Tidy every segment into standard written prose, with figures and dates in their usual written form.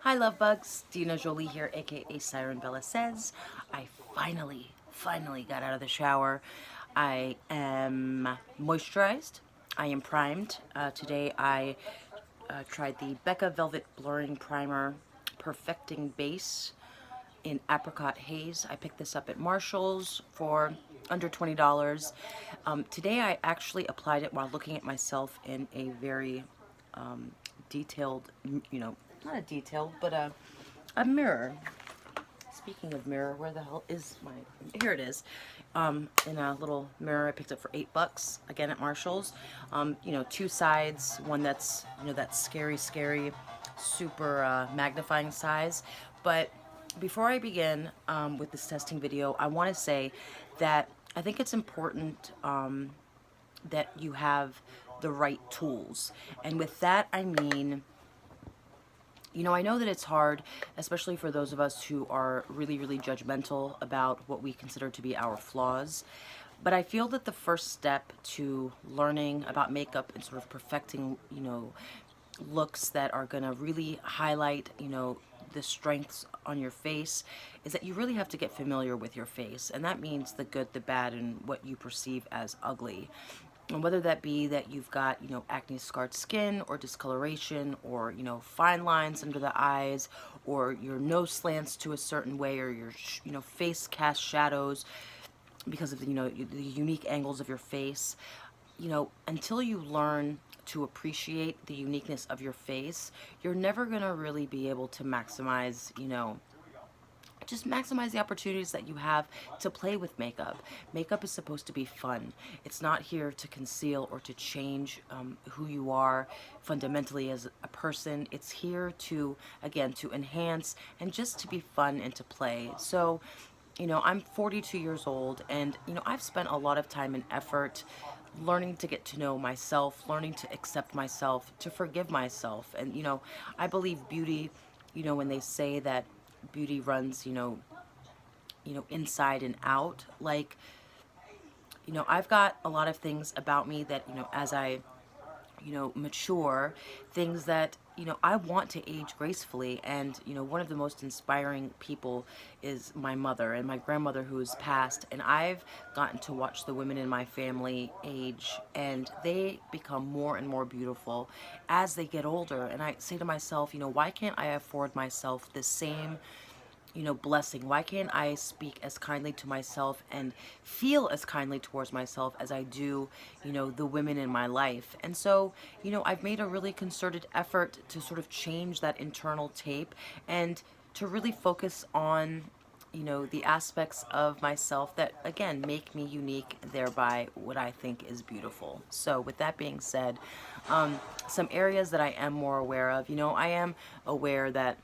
Hi love bugs, Dinah Jolie here, aka Sirenbella Says. I finally got out of the shower. I am moisturized. I am primed. Today I tried the Becca Velvet Blurring Primer Perfecting Base in Apricot Haze. I picked this up at Marshall's for under $20. Today I actually applied it while looking at myself in a very detailed, not a detailed, but a mirror. Speaking of mirror, where the hell is my, here it is. In a little mirror I picked up for $8, again at Marshall's. Two sides, one that's, that scary, super magnifying size. But before I begin with this testing video, I want to say that I think it's important that you have the right tools. And with that, I mean, I know that it's hard, especially for those of us who are really judgmental about what we consider to be our flaws. But I feel that the first step to learning about makeup and sort of perfecting, looks that are going to really highlight, the strengths on your face is that you really have to get familiar with your face. And that means the good, the bad, and what you perceive as ugly. And whether that be that you've got, acne scarred skin or discoloration or, fine lines under the eyes or your nose slants to a certain way or your, face casts shadows because of the, the unique angles of your face, until you learn to appreciate the uniqueness of your face, you're never going to really be able to maximize, just maximize the opportunities that you have to play with makeup. Makeup is supposed to be fun. It's not here to conceal or to change who you are fundamentally as a person. It's here to, again, to enhance and just to be fun and to play. So, I'm 42 years old and, I've spent a lot of time and effort learning to get to know myself, learning to accept myself, to forgive myself. And, I believe beauty, when they say that beauty runs, inside and out, like, I've got a lot of things about me that, as I, mature, things that, I want to age gracefully. And, one of the most inspiring people is my mother and my grandmother who's passed. And I've gotten to watch the women in my family age and they become more and more beautiful as they get older. And I say to myself, why can't I afford myself the same blessing? Why can't I speak as kindly to myself and feel as kindly towards myself as I do, the women in my life? And so, I've made a really concerted effort to sort of change that internal tape and to really focus on, the aspects of myself that, again, make me unique, thereby what I think is beautiful. So with that being said, some areas that I am more aware of, I am aware that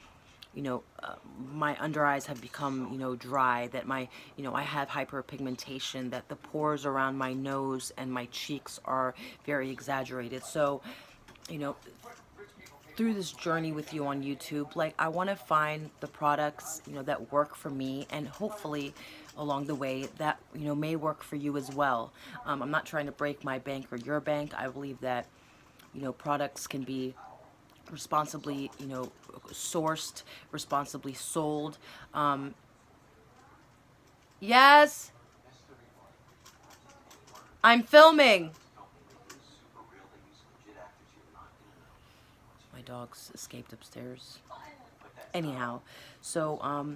my under eyes have become, dry, that my, I have hyperpigmentation, that the pores around my nose and my cheeks are very exaggerated. So, you know, through this journey with you on YouTube, like, I want to find the products, that work for me, and hopefully along the way that, may work for you as well. I'm not trying to break my bank or your bank. I believe that, products can be responsibly, sourced, responsibly sold. Yes, I'm filming. My dogs escaped upstairs. Anyhow, so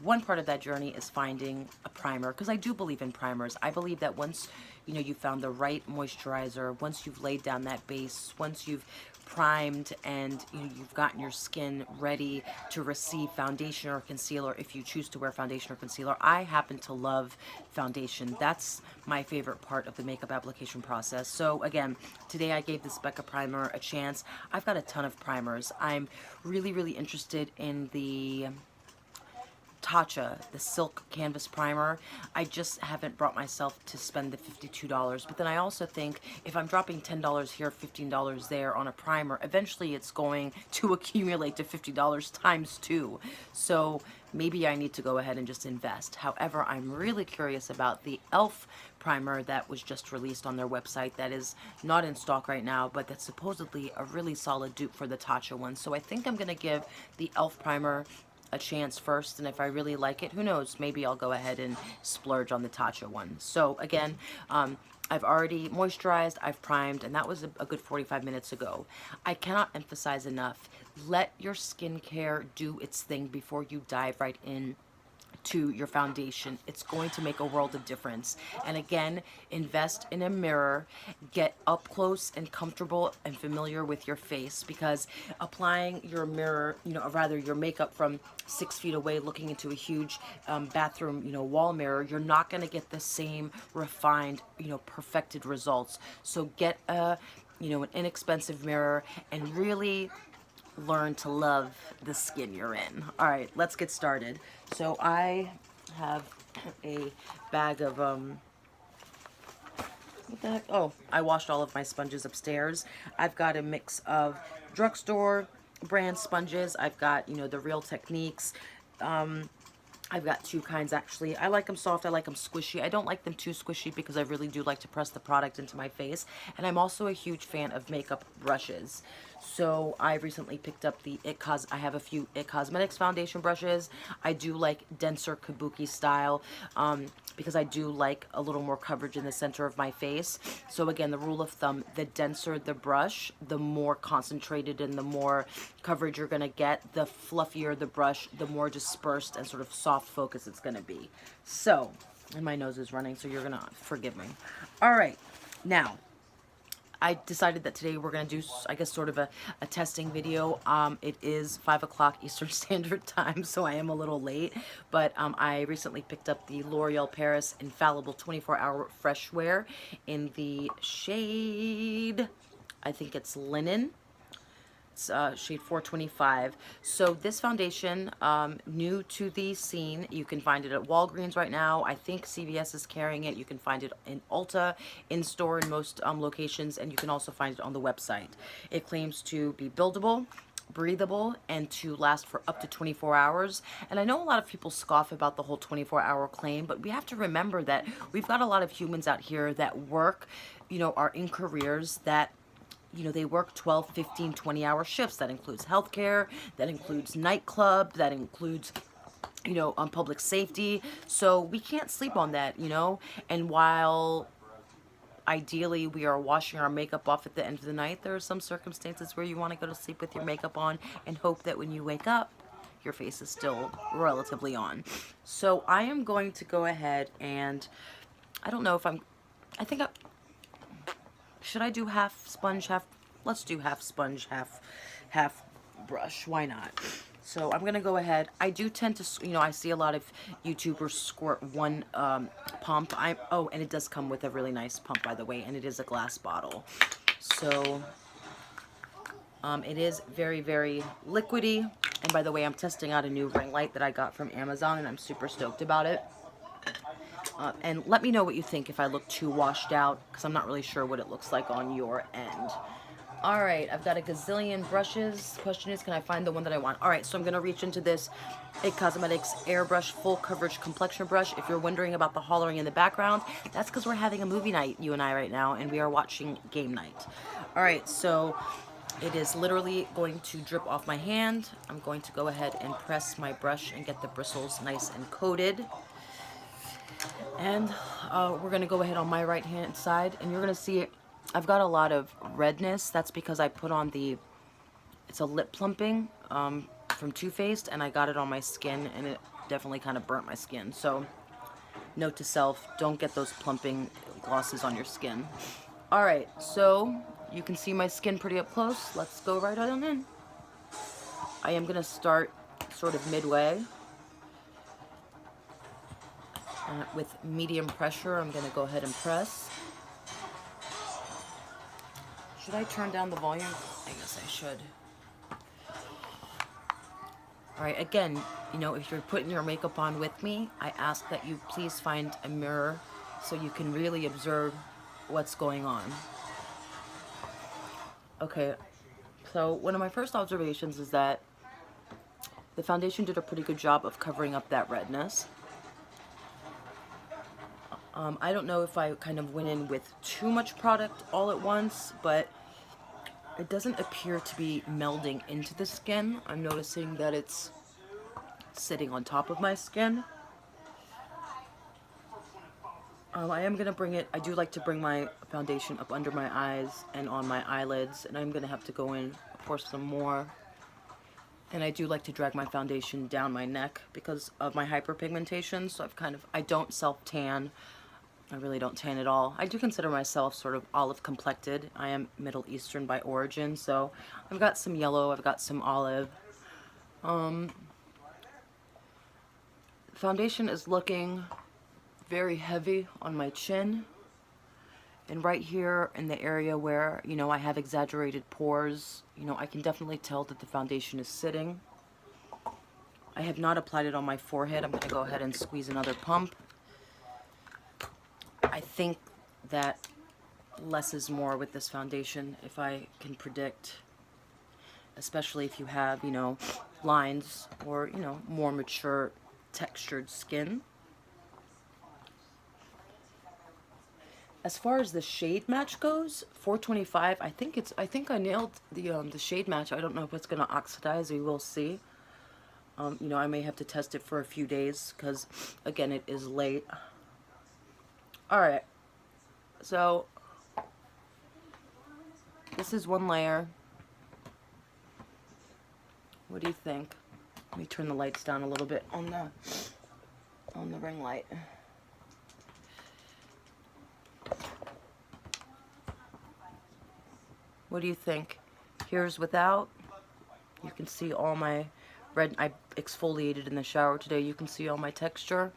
one part of that journey is finding a primer, because I do believe in primers. I believe that once, you found the right moisturizer, once you've laid down that base, once you've primed and you've gotten your skin ready to receive foundation or concealer, if you choose to wear foundation or concealer. I happen to love foundation. That's my favorite part of the makeup application process. So again, today I gave this Becca primer a chance. I've got a ton of primers. I'm really interested in the Tatcha, the Silk Canvas Primer. I just haven't brought myself to spend the $52. But then I also think if I'm dropping $10 here, $15 there on a primer, eventually it's going to accumulate to $50 times 2. So maybe I need to go ahead and just invest. However, I'm really curious about the e.l.f. primer that was just released on their website that is not in stock right now, but that's supposedly a really solid dupe for the Tatcha one. So I think I'm going to give the e.l.f. primer a chance first, and if I really like it, who knows, maybe I'll go ahead and splurge on the Tatcha one. So again, I've already moisturized, I've primed, and that was a good 45 minutes ago. I cannot emphasize enough, let your skincare do its thing before you dive right in to your foundation. It's going to make a world of difference. And again, invest in a mirror, get up close and comfortable and familiar with your face, because applying your mirror, rather your makeup from 6 feet away looking into a huge bathroom, wall mirror, you're not going to get the same refined, perfected results. So get an inexpensive mirror and really learn to love the skin you're in. All right, let's get started. So I have a bag of, what the heck? Oh, I washed all of my sponges upstairs. I've got a mix of drugstore brand sponges. I've got, the Real Techniques. I've got two kinds actually. I like them soft, I like them squishy. I don't like them too squishy because I really do like to press the product into my face. And I'm also a huge fan of makeup brushes. So I recently picked up the I have a few It Cosmetics foundation brushes. I do like denser kabuki style because I do like a little more coverage in the center of my face. So again, the rule of thumb, the denser the brush, the more concentrated and the more coverage you're gonna get. The fluffier the brush, the more dispersed and sort of soft focus it's gonna be. So, and my nose is running, so you're gonna forgive me. All right, now, I decided that today we're going to do, I guess, sort of a testing video. It is 5 o'clock Eastern Standard Time, so I am a little late. But I recently picked up the L'Oreal Paris Infallible 24-Hour Freshwear in the shade, I think it's Linen. Shade 425. So this foundation, new to the scene. You can find it at Walgreens right now. I think CVS is carrying it. You can find it in Ulta, in store in most locations, and you can also find it on the website. It claims to be buildable, breathable, and to last for up to 24 hours. And I know a lot of people scoff about the whole 24-hour claim, but we have to remember that we've got a lot of humans out here that work, are in careers that they work 12, 15, 20-hour shifts. That includes healthcare, that includes nightclub, that includes, public safety. So we can't sleep on that, And while ideally we are washing our makeup off at the end of the night, there are some circumstances where you want to go to sleep with your makeup on and hope that when you wake up, your face is still relatively on. So I am going to go ahead and, I don't know if should I do half sponge, half, let's do half sponge, half brush, why not? So I'm gonna go ahead, I do tend to, I see a lot of YouTubers squirt one pump. Oh, and it does come with a really nice pump, by the way, and it is a glass bottle. So it is very, very liquidy. And by the way, I'm testing out a new ring light that I got from Amazon, and I'm super stoked about it. And let me know what you think if I look too washed out, because I'm not really sure what it looks like on your end. All right, I've got a gazillion brushes. Question is, can I find the one that I want? All right, so I'm going to reach into this It Cosmetics Airbrush Full Coverage Complexion Brush. If you're wondering about the hollering in the background, that's because we're having a movie night, you and I, right now, and we are watching Game Night. All right, so it is literally going to drip off my hand. I'm going to go ahead and press my brush and get the bristles nice and coated. And we're going to go ahead on my right hand side, and you're going to see I've got a lot of redness. That's because I put on it's a lip plumping from Too Faced, and I got it on my skin, and it definitely kind of burnt my skin. So note to self, don't get those plumping glosses on your skin. All right, so you can see my skin pretty up close. Let's go right on in. I am going to start sort of midway. With medium pressure, I'm going to go ahead and press. Should I turn down the volume? I guess I should. All right, again, you know, if you're putting your makeup on with me, I ask that you please find a mirror so you can really observe what's going on. Okay, so one of my first observations is that the foundation did a pretty good job of covering up that redness. I don't know if I kind of went in with too much product all at once, but it doesn't appear to be melding into the skin. I'm noticing that it's sitting on top of my skin. I am going to bring it, I do like to bring my foundation up under my eyes and on my eyelids, and I'm going to have to go in for some more. And I do like to drag my foundation down my neck because of my hyperpigmentation, so I don't self-tan. I really don't tan at all. I do consider myself sort of olive complected. I am Middle Eastern by origin, so I've got some yellow, I've got some olive. Foundation is looking very heavy on my chin. And right here in the area where, you know, I have exaggerated pores, you know, I can definitely tell that the foundation is sitting. I have not applied it on my forehead. I'm going to go ahead and squeeze another pump. I think that less is more with this foundation, if I can predict, especially if you have, you know, lines or, you know, more mature textured skin. As far as the shade match goes, 425, I think I nailed the shade match. I don't know if it's going to oxidize. We will see. You know, I may have to test it for a few days because, again, it is late. Alright, so this is one layer. What do you think? Let me turn the lights down a little bit on the ring light. What do you think? Here's without. You can see all my red. I exfoliated in the shower today. You can see all my texture.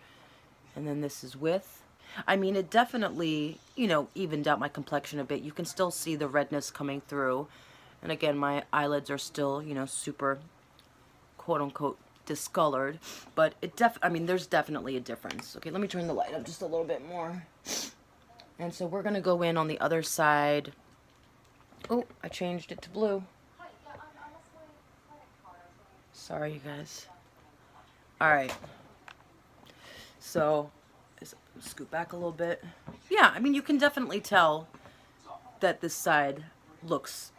And then this is with. I mean, it definitely, you know, evened out my complexion a bit. You can still see the redness coming through. And again, my eyelids are still, you know, super, quote-unquote, discolored. But I mean, there's definitely a difference. Okay, let me turn the light up just a little bit more. And so we're going to go in on the other side. Oh, I changed it to blue. Sorry, you guys. Alright. So, scoot back a little bit. Yeah, I mean, you can definitely tell that this side looks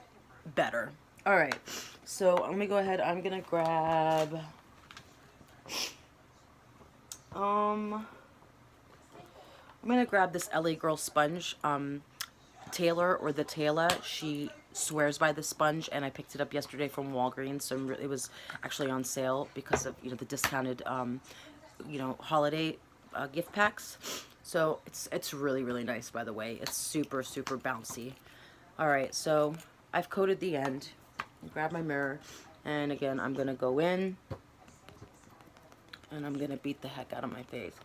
better. Alright, so let me go ahead. I'm going to grab... I'm going to grab this LA Girl sponge. Taylor, or the Taylor, she swears by the sponge, and I picked it up yesterday from Walgreens, so it was actually on sale because of, you know, the discounted, you know, holiday gift packs. So it's really, really nice, by the way. It's super, super bouncy. Alright, so I've coated the end. Grab my mirror, and again, I'm going to go in, and I'm going to beat the heck out of my face.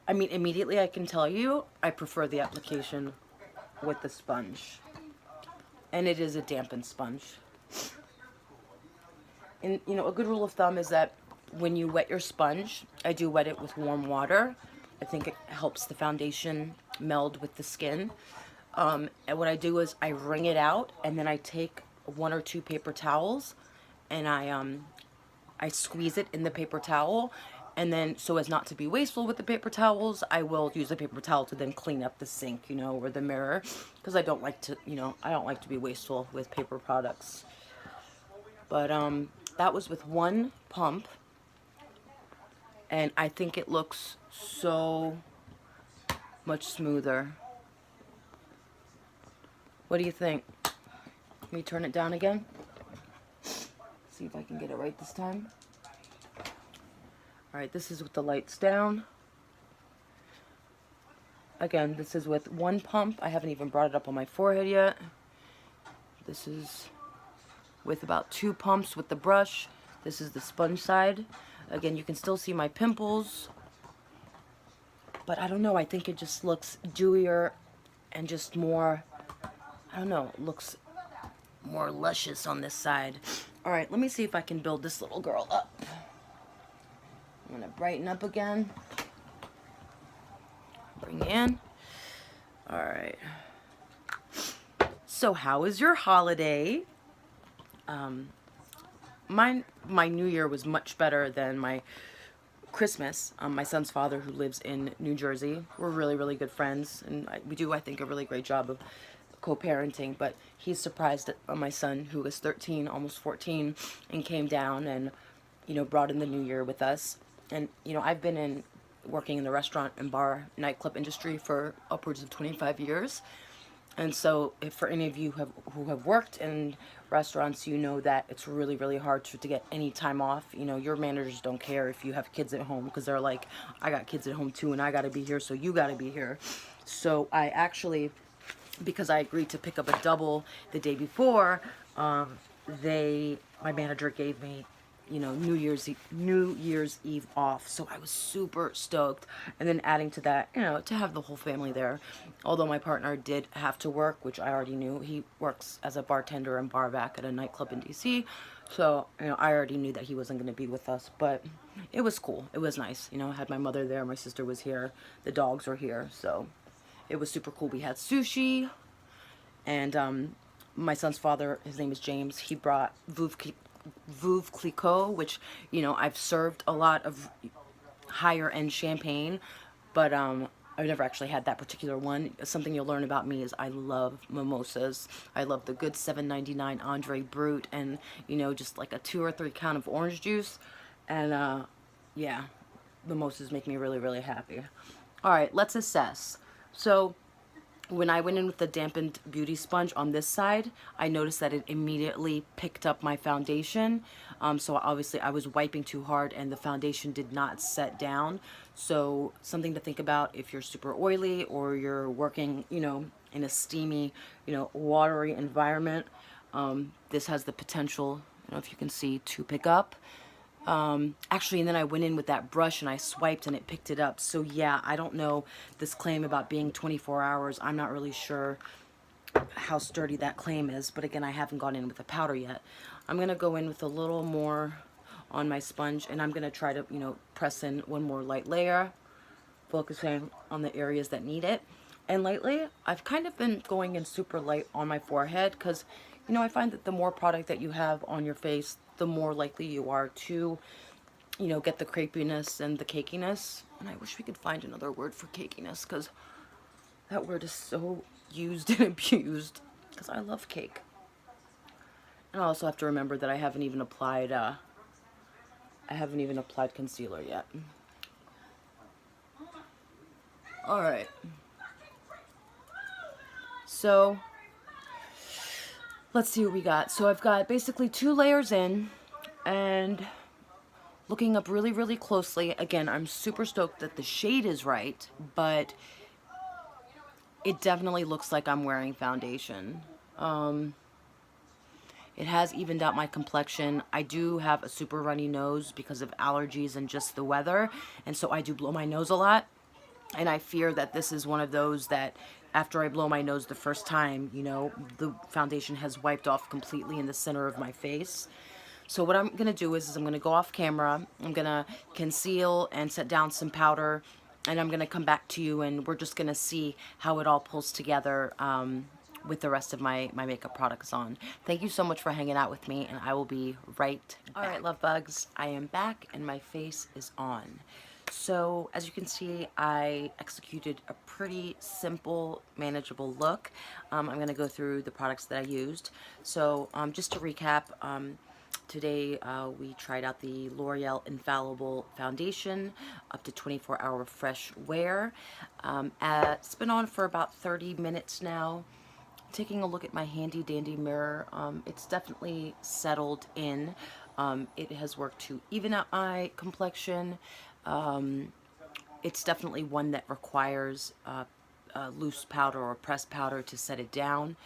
I mean, immediately I can tell you, I prefer the application with the sponge. And it is a dampened sponge. And, you know, a good rule of thumb is that when you wet your sponge, I do wet it with warm water. I think it helps the foundation meld with the skin. And what I do is I wring it out, and then I take 1 or 2 paper towels, and I squeeze it in the paper towel. And then, so as not to be wasteful with the paper towels, I will use the paper towel to then clean up the sink, you know, or the mirror. Because I don't like to, you know, I don't like to be wasteful with paper products. But, that was with 1 pump. And I think it looks so much smoother. What do you think? Let me turn it down again. See if I can get it right this time. Alright, this is with the lights down. Again, this is with 1 pump. I haven't even brought it up on my forehead yet. This is with about 2 pumps with the brush. This is the sponge side. Again, you can still see my pimples. But I don't know, I think it just looks dewier and just more, I don't know, looks more luscious on this side. All right, let me see if I can build this little girl up. I'm gonna brighten up again. Bring in. All right. So how was your holiday? My New Year was much better than my Christmas. My son's father, who lives in New Jersey, we're really, really good friends, and we do, I think, a really great job of co-parenting. But he's surprised at my son, who was 13, almost 14, and came down and, brought in the New Year with us. And I've been working in the restaurant and bar nightclub industry for upwards of 25 years. And so, if for any of you who have worked in restaurants, you know that it's really, really hard to get any time off. Your managers don't care if you have kids at home, because they're like, I got kids at home too, and I got to be here, so you got to be here. So I actually, because I agreed to pick up a double the day before, my manager gave me New Year's Eve off. So I was super stoked. And then adding to that, to have the whole family there. Although my partner did have to work, which I already knew. He works as a bartender and bar back at a nightclub in DC. So, I already knew that he wasn't going to be with us. But it was cool. It was nice. I had my mother there. My sister was here. The dogs were here. So it was super cool. We had sushi. And my son's father, his name is James. He brought Veuve Clicquot, which, I've served a lot of higher end champagne, but I've never actually had that particular one. Something you'll learn about me is I love mimosas. I love the good $7.99 Andre Brut, and just like a 2 or 3 count of orange juice. And yeah, mimosas make me really, really happy. All right, let's assess. So when I went in with the dampened beauty sponge on this side, I noticed that it immediately picked up my foundation. So obviously I was wiping too hard and the foundation did not set down. So something to think about if you're super oily or you're working, in a steamy, watery environment. This has the potential, if you can see, to pick up. Actually, and then I went in with that brush and I swiped and it picked it up. So yeah, I don't know this claim about being 24 hours. I'm not really sure how sturdy that claim is, but again, I haven't gone in with a powder yet. I'm gonna go in with a little more on my sponge, and I'm gonna try to, press in one more light layer, focusing on the areas that need it. And lately, I've kind of been going in super light on my forehead, because I find that the more product that you have on your face, the more likely you are to, get the crepiness and the cakiness. And I wish we could find another word for cakiness, because that word is so used and abused, because I love cake. And I also have to remember that I haven't even applied concealer yet. All right. So let's see what we got. So I've got basically 2 layers in, and looking up really, really closely. Again, I'm super stoked that the shade is right, but it definitely looks like I'm wearing foundation. It has evened out my complexion. I do have a super runny nose because of allergies and just the weather, and so I do blow my nose a lot. And I fear that this is one of those that after I blow my nose the first time, the foundation has wiped off completely in the center of my face. So what I'm going to do is I'm going to go off camera. I'm going to conceal and set down some powder, and I'm going to come back to you, and we're just going to see how it all pulls together with the rest of my makeup products on. Thank you so much for hanging out with me, and I will be right back. All right, love bugs, I am back, and my face is on. So as you can see, I executed a pretty simple, manageable look. I'm going to go through the products that I used. So just to recap, today we tried out the L'Oreal Infallible Foundation, up to 24-hour fresh wear. It's been on for about 30 minutes now. Taking a look at my handy dandy mirror, it's definitely settled in. It has worked to even out my complexion. It's definitely one that requires loose powder or pressed powder to set it down.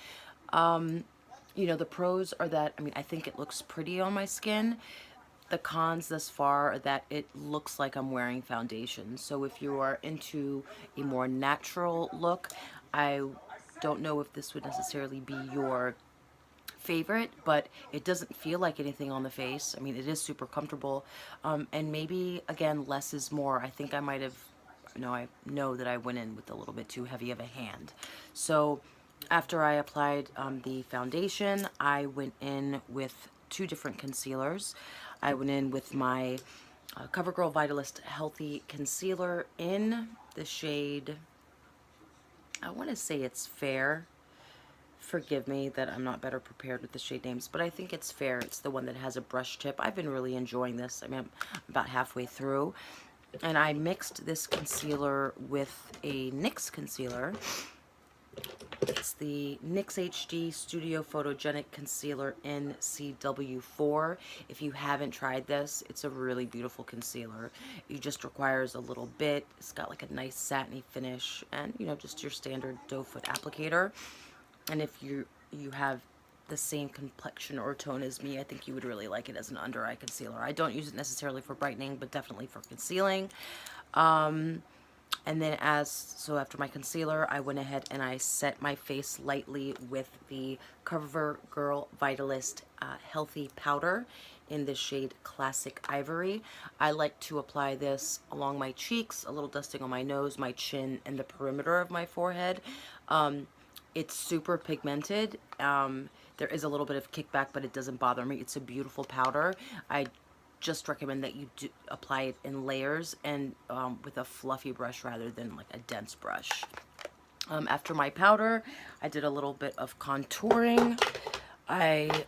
The pros are that, I think it looks pretty on my skin. The cons thus far are that it looks like I'm wearing foundation. So if you are into a more natural look, I don't know if this would necessarily be your favorite, but it doesn't feel like anything on the face. I mean, it is super comfortable. And maybe, again, less is more. I think I might have, I know that I went in with a little bit too heavy of a hand. So after I applied the foundation, I went in with two different concealers. I went in with my CoverGirl Vitalist Healthy Concealer in the shade, I want to say it's Fair. Forgive me that I'm not better prepared with the shade names, but I think it's Fair. It's the one that has a brush tip. I've been really enjoying this. I mean, I'm about halfway through. And I mixed this concealer with a NYX concealer. It's the NYX HD Studio Photogenic Concealer in CW4. If you haven't tried this, it's a really beautiful concealer. It just requires a little bit. It's got like a nice satiny finish and, just your standard doe foot applicator. And if you have the same complexion or tone as me, I think you would really like it as an under eye concealer. I don't use it necessarily for brightening, but definitely for concealing. And then after my concealer, I went ahead and I set my face lightly with the CoverGirl Vitalist Healthy Powder in the shade Classic Ivory. I like to apply this along my cheeks, a little dusting on my nose, my chin, and the perimeter of my forehead. It's super pigmented. There is a little bit of kickback, but it doesn't bother me. It's a beautiful powder. I just recommend that you do apply it in layers and with a fluffy brush rather than like a dense brush. After my powder, I did a little bit of contouring. I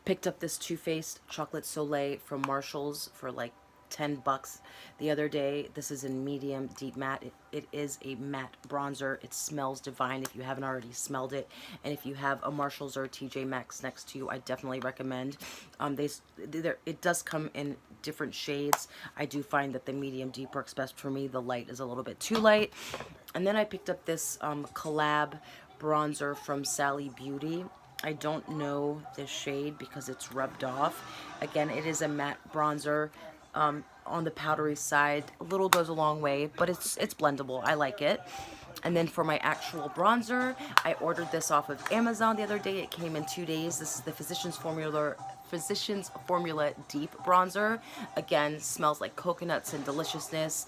picked up this Too Faced Chocolate Soleil from Marshall's for like $10 the other day. This is in medium deep matte. It is a matte bronzer. It smells divine if you haven't already smelled it. And if you have a Marshalls or a TJ Maxx next to you, I definitely recommend. It does come in different shades. I do find that the medium deep works best for me. The light is a little bit too light. And then I picked up this collab bronzer from Sally Beauty. I don't know this shade because it's rubbed off. Again, it is a matte bronzer. On the powdery side, a little goes a long way, but it's blendable. I like it. And then for my actual bronzer, I ordered this off of Amazon the other day. It came in 2 days. This is the Physicians Formula Deep Bronzer. Again, smells like coconuts and deliciousness.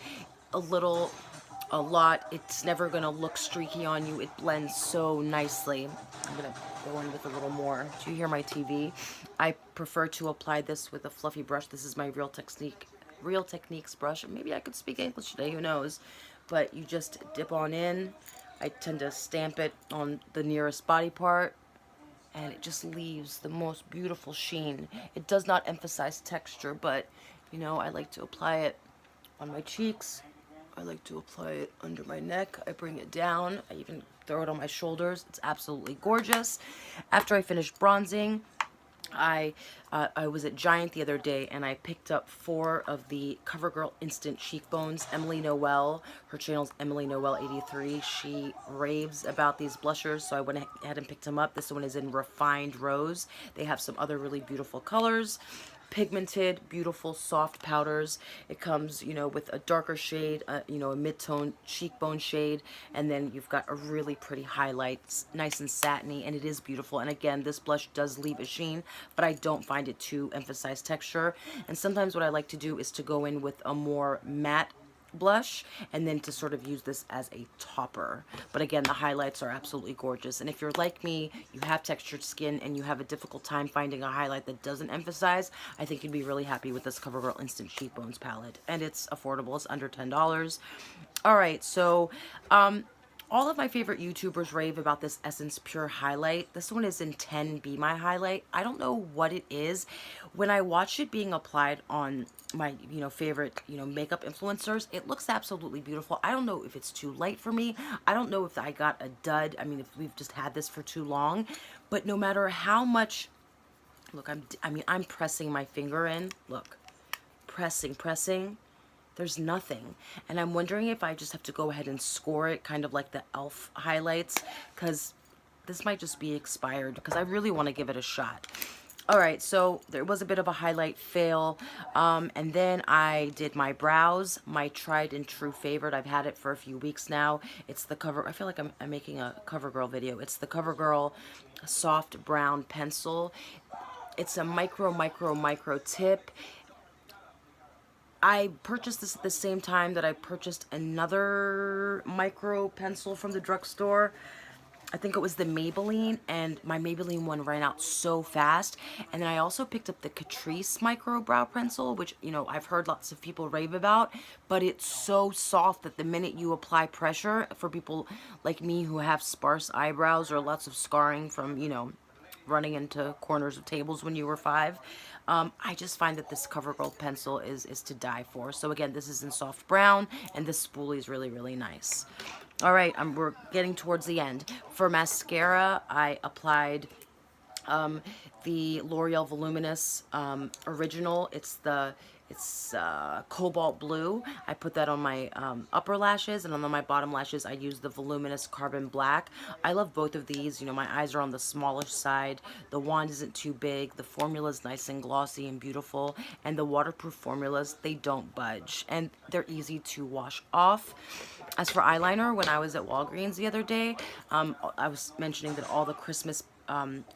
A lot. It's never gonna look streaky on you. It blends so nicely. I'm gonna go in with a little more. Do you hear my TV? I prefer to apply this with a fluffy brush. This is my Real Techniques brush. Maybe I could speak English today, who knows? But you just dip on in. I tend to stamp it on the nearest body part, and it just leaves the most beautiful sheen. It does not emphasize texture, but I like to apply it on my cheeks. I like to apply it under my neck. I bring it down. I even throw it on my shoulders. It's absolutely gorgeous. After I finished bronzing, I was at Giant the other day and I picked up 4 of the CoverGirl Instant Cheekbones. Emily Noel, her channel's Emily Noel 83. She raves about these blushers, so I went ahead and picked them up. This one is in Refined Rose. They have some other really beautiful colors. Pigmented, beautiful, soft powders. It comes, with a darker shade, a mid-tone cheekbone shade, and then you've got a really pretty highlight, nice and satiny, and it is beautiful. And again, this blush does leave a sheen, but I don't find it to emphasize texture. And sometimes what I like to do is to go in with a more matte blush and then to sort of use this as a topper. But again, the highlights are absolutely gorgeous. And if you're like me, you have textured skin and you have a difficult time finding a highlight that doesn't emphasize, I think you'd be really happy with this CoverGirl Instant Cheekbones palette. And it's affordable. It's under $10. Alright, so all of my favorite YouTubers rave about this Essence Pure highlight. This one is in 10 Be My Highlight. I don't know what it is. When I watch it being applied on my, favorite, makeup influencers, it looks absolutely beautiful. I don't know if it's too light for me. I don't know if I got a dud. I mean, if we've just had this for too long. But no matter how much, look, I'm pressing my finger in. Look, pressing. There's nothing. And I'm wondering if I just have to go ahead and score it, kind of like the e.l.f. highlights, because this might just be expired, because I really want to give it a shot. All right, so there was a bit of a highlight fail, and then I did my brows, my tried and true favorite. I've had it for a few weeks now. It's the Cover, I feel like I'm making a CoverGirl video. It's the CoverGirl Soft Brown Pencil. It's a micro tip. I purchased this at the same time that I purchased another micro pencil from the drugstore. I think it was the Maybelline, and my Maybelline one ran out so fast. And then I also picked up the Catrice Micro Brow Pencil, which, you know, I've heard lots of people rave about, but it's so soft that the minute you apply pressure, for people like me who have sparse eyebrows or lots of scarring from, you know, running into corners of tables when you were 5, I just find that this CoverGirl pencil is to die for. So again, this is in soft brown, and this spoolie is really, really nice. All right, we're getting towards the end. For mascara, I applied the L'Oreal Voluminous Original. It's cobalt blue. I put that on my upper lashes, and on my bottom lashes I use the Voluminous Carbon Black. I love both of these. You know, my eyes are on the smallish side. The wand isn't too big. The formula is nice and glossy and beautiful, and the waterproof formulas, they don't budge, and they're easy to wash off. As for eyeliner, when I was at Walgreens the other day, I was mentioning that all the Christmas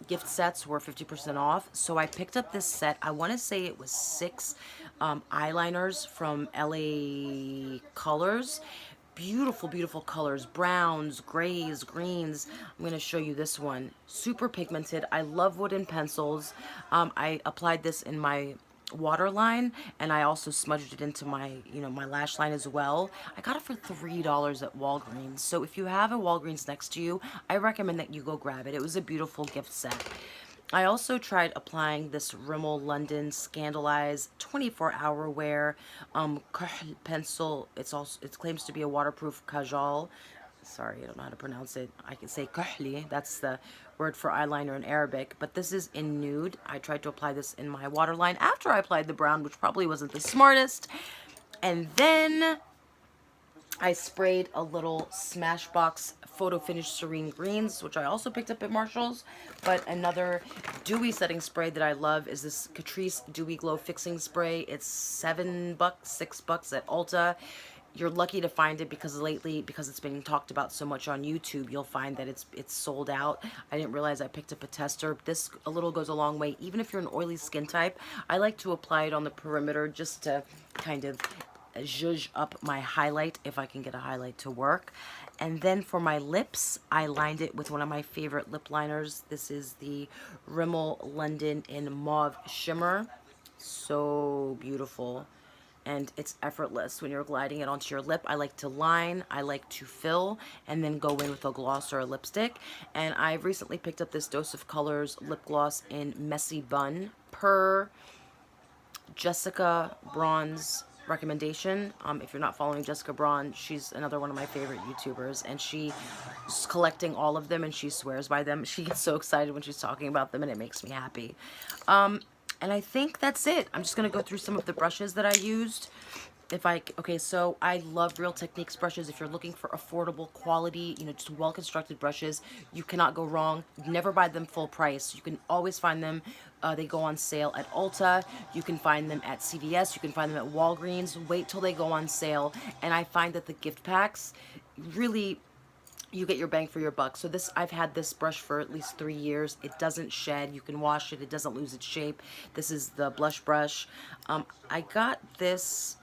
gift sets were 50% off, so I picked up this set. I want to say it was 6 eyeliners from LA Colors. Beautiful, beautiful colors, browns, grays, greens. I'm going to show you this one. Super pigmented. I love wooden pencils. I applied this in my waterline, and I also smudged it into my, you know, my lash line as well. I got it for $3 at Walgreens. So if you have a Walgreens next to you, I recommend that you go grab it. It was a beautiful gift set. I also tried applying this Rimmel London Scandalize 24-hour wear pencil. It claims to be a waterproof kajal. Sorry, I don't know how to pronounce it. I can say kahli. That's the word for eyeliner in Arabic. But this is in nude. I tried to apply this in my waterline after I applied the brown, which probably wasn't the smartest. And then I sprayed a little Smashbox Photo Finish Serene Greens, which I also picked up at Marshall's. But another dewy setting spray that I love is this Catrice Dewy Glow Fixing Spray. It's $7, $6 at Ulta. You're lucky to find it, because lately, because it's been talked about so much on YouTube, you'll find that it's sold out. I didn't realize I picked up a tester. This a little goes a long way, even if you're an oily skin type. I like to apply it on the perimeter just to kind of zhuzh up my highlight, if I can get a highlight to work. And then for my lips, I lined it with one of my favorite lip liners. This is the Rimmel London in Mauve Shimmer. So beautiful. And it's effortless when you're gliding it onto your lip. I like to line, I like to fill, and then go in with a gloss or a lipstick. And I've recently picked up this Dose of Colors lip gloss in Messy Bun per Jessica Braun's recommendation. If you're not following Jessica Braun, she's another one of my favorite YouTubers, and she's collecting all of them, and she swears by them. She gets so excited when she's talking about them, and it makes me happy. And I think that's it. I'm just going to go through some of the brushes that I used. Okay, so I love Real Techniques brushes. If you're looking for affordable quality, you know, just well-constructed brushes, you cannot go wrong. Never buy them full price. You can always find them. They go on sale at Ulta. You can find them at CVS. You can find them at Walgreens. Wait till they go on sale. And I find that the gift packs really, you get your bang for your buck. So this, I've had this brush for at least 3 years. It doesn't shed. You can wash it. It doesn't lose its shape. This is the blush brush. I got this.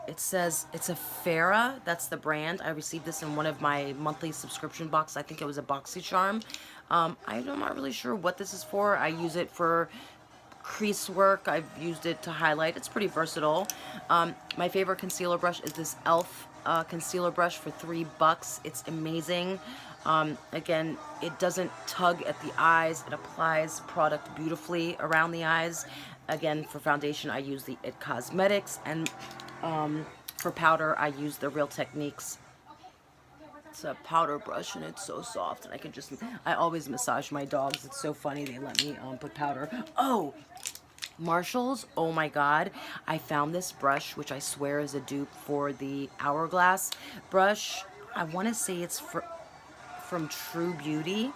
It says it's a Farah. That's the brand. I received this in one of my monthly subscription boxes. I think it was a BoxyCharm. I'm not really sure what this is for. I use it for crease work. I've used it to highlight. It's pretty versatile. My favorite concealer brush is this e.l.f. Concealer brush for $3. It's amazing. Again, it doesn't tug at the eyes. It applies product beautifully around the eyes. Again, for foundation, I use the IT Cosmetics, and for powder, I use the Real Techniques. It's a powder brush, and it's so soft, and I always massage my dogs. It's so funny, they let me put powder. Oh, Marshall's, oh my god, I found this brush, which I swear is a dupe for the Hourglass brush. I want to say it's from True Beauty.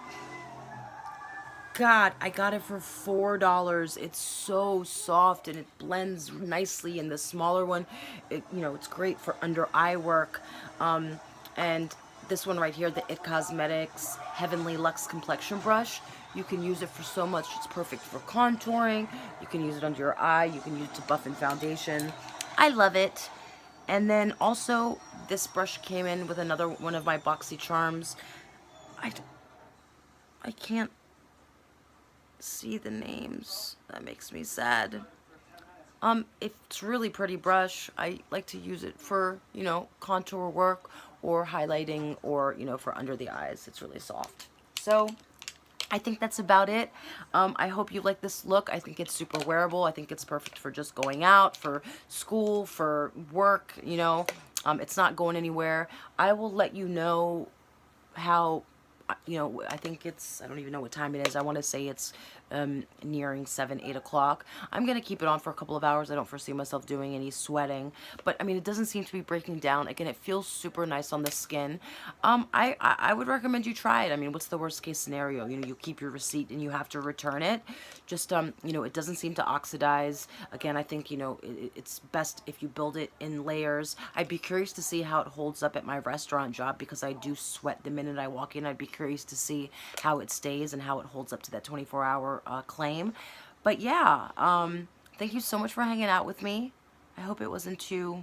God, I got it for $4. It's so soft and it blends nicely. And the smaller one, it's great for under eye work. And this one right here, the It Cosmetics Heavenly Luxe Complexion Brush, you can use it for so much. It's perfect for contouring. You can use it under your eye. You can use it to buff in foundation. I love it. And then also, this brush came in with another one of my Boxy Charms. I, I can't see the names. That makes me sad. It's a really pretty brush. I like to use it for, contour work or highlighting or, for under the eyes. It's really soft. So, I think that's about it. I hope you like this look. I think it's super wearable. I think it's perfect for just going out, for school, for work, It's not going anywhere. I will let you know how, I think I don't even know what time it is. I want to say it's nearing 7, 8 o'clock. I'm going to keep it on for a couple of hours. I don't foresee myself doing any sweating. But, I mean, it doesn't seem to be breaking down. Again, it feels super nice on the skin. I would recommend you try it. I mean, what's the worst case scenario? You keep your receipt and you have to return it. Just, it doesn't seem to oxidize. Again, I think, it's best if you build it in layers. I'd be curious to see how it holds up at my restaurant job because I do sweat the minute I walk in. I'd be curious to see how it stays and how it holds up to that 24-hour claim. But yeah, thank you so much for hanging out with me. I hope it wasn't too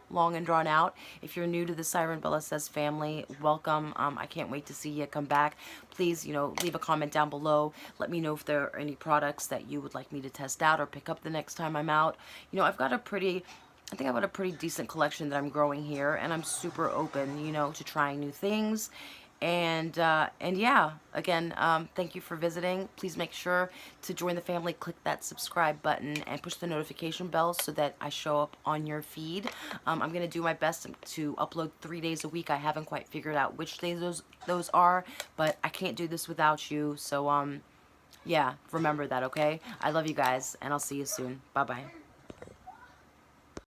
long and drawn out. If you're new to the Sirenbella Says family, welcome. I can't wait to see you come back. Please, leave a comment down below. Let me know if there are any products that you would like me to test out or pick up the next time I'm out. I've got a pretty decent collection that I'm growing here, and I'm super open, to trying new things. And yeah, again, thank you for visiting. Please make sure to join the family. Click that subscribe button and push the notification bell so that I show up on your feed. I'm going to do my best to upload 3 days a week. I haven't quite figured out which days those are, but I can't do this without you. So, yeah, remember that, okay? I love you guys, and I'll see you soon. Bye-bye.